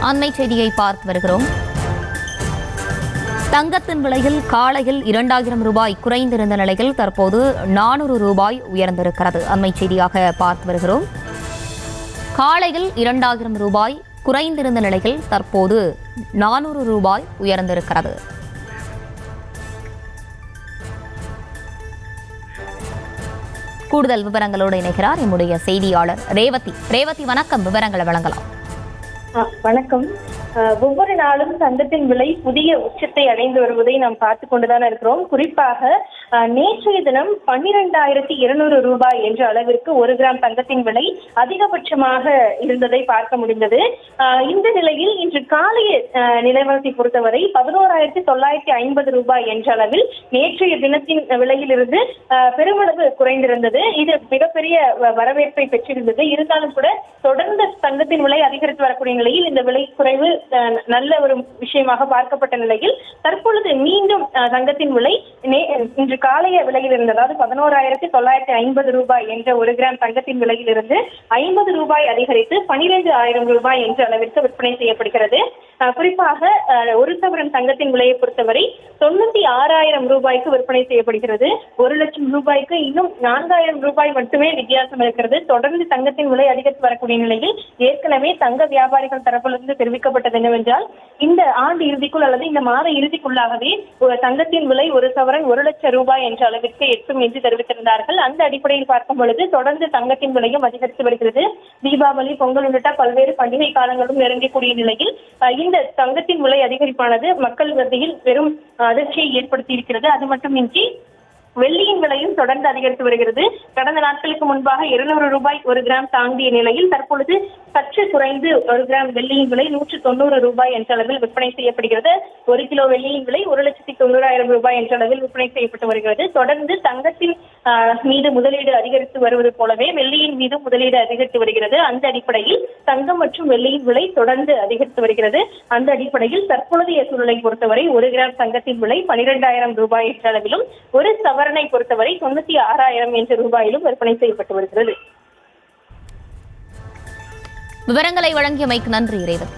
அண்மை செய்தியை பார்த்து வருகிறோம். தங்கத்தின் விலையில் காலையில் 2000 ரூபாய் குறைந்திருந்த நிலையில் தற்போது 400 ரூபாய் உயர்ந்திருக்கிறது. அண்மை செய்தியாக பார்த்து வருகிறோம். காலையில் 2000 ரூபாய் குறைந்திருந்த நிலையில் தற்போது 400 ரூபாய் உயர்ந்திருக்கிறது. கூடுதல் விவரங்களோடு இணைகிறார் நம்முடைய செய்தியாளர் ரேவதி. ரேவதி, வணக்கம். விவரங்களை வழங்கலாம். வணக்கம். ஒவ்வொரு நாளும் தங்கத்தின் விலை புதிய உச்சத்தை அடைந்து வருவதை நாம் பார்த்து கொண்டுதான் இருக்கிறோம். குறிப்பாக நேற்றைய தினம் 12,200 ரூபாய் என்ற அளவிற்கு 1 கிராம் தங்கத்தின் விலை அதிகபட்சமாக இருந்ததை பார்க்க முடிந்தது. இந்த நிலையில் இன்று காலை நிலவரத்தை பொறுத்தவரை 11,950 ரூபாய் என்ற அளவில் நேற்றைய தினத்தின் விலையிலிருந்து பெருமளவு குறைந்திருந்தது. இது மிகப்பெரிய வரவேற்பை பெற்றிருந்தது. இருந்தாலும் கூட தொடர்ந்து தங்கத்தின் விலை அதிகரித்து வரக்கூடிய நிலையில் இந்த விலை குறைவு நல்ல ஒரு விஷயமாக பார்க்கப்பட்ட நிலையில் தற்பொழுது மீண்டும் தங்கத்தின் விலை இன்று காலைய விலையில் இருந்து, அதாவது 11,950 ரூபாய் என்ற 1 கிராம் தங்கத்தின் விலையில் இருந்து 50 ரூபாய் அதிகரித்து 12,000 ரூபாய் என்ற அளவிற்கு விற்பனை செய்யப்படுகிறது. குறிப்பாக 1 சவரன் தங்கத்தின் விலையை பொறுத்தவரை 96,000 ரூபாய்க்கு விற்பனை செய்யப்படுகிறது. 1 லட்சம் ரூபாய்க்கு இன்னும் 4,000 ரூபாய் மட்டுமே வித்தியாசம் இருக்கிறது. தொடர்ந்து தங்கத்தின் விலை அதிகரித்து வரக்கூடிய நிலையில் ஏற்கனவே தங்க வியாபாரிகள் தரப்பிலிருந்து தெரிவிக்கப்பட்டது என்னவென்றால், இந்த ஆண்டு இறுதிக்குள் அல்லது இந்த மாத இறுதிக்குள்ளாகவே தங்கத்தின் விலை 1 சவரன் 1 லட்சம் ரூபாய் என்ற அளவிற்கு எட்டும் என்று தெரிவித்திருந்தார்கள். அந்த அடிப்படையில் பார்க்கும் பொழுது தொடர்ந்து தங்கத்தின் விலையும் அதிகரித்து வருகிறது. தீபாவளி, பொங்கல் உள்ளிட்ட பல்வேறு பண்டிகை காலங்களும் நெருங்கக்கூடிய நிலையில் இந்த தங்கத்தின் விலை அதிகரிப்பானது மக்கள் மத்தியில் பெரும் அதிர்ச்சியை ஏற்படுத்தி இருக்கிறது. அது மட்டுமின்றி வெள்ளியின் விலையும் தொடர்ந்து அதிகரித்து வருகிறது. கடந்த நாட்களுக்கு முன்பாக 200 ரூபாய் 1 கிராம் தாண்டிய நிலையில் தற்பொழுது சற்று குறைந்து 1 கிராம் வெள்ளியின் விலை 190 ரூபாய் என்ற அளவில் விற்பனை செய்யப்படுகிறது. 1 கிலோ வெள்ளியின் விலை 1,90,000 ரூபாய் என்ற அளவில் விற்பனை செய்யப்பட்டு வருகிறது. தொடர்ந்து தங்கத்தின் மீது முதலீடு அதிகரித்து வருவது போலவே வெள்ளியின் மீது முதலீடு அதிகரித்து வருகிறது. அந்த அடிப்படையில் தங்கம் மற்றும் வெள்ளியின் விலை தொடர்ந்து அதிகரித்து வருகிறது. அந்த அடிப்படையில் தற்பொழுதைய சூழலை பொறுத்தவரை 1 கிராம் தங்கத்தின் விலை 12,000 ரூபாய் என்ற அளவிலும், 1 சவரனை பொறுத்தவரை 96,000 என்ற ரூபாயிலும் விற்பனை செய்யப்பட்டு வருகிறது. விவரங்களை வழங்கியமைக்கு நன்றி ரேவதி.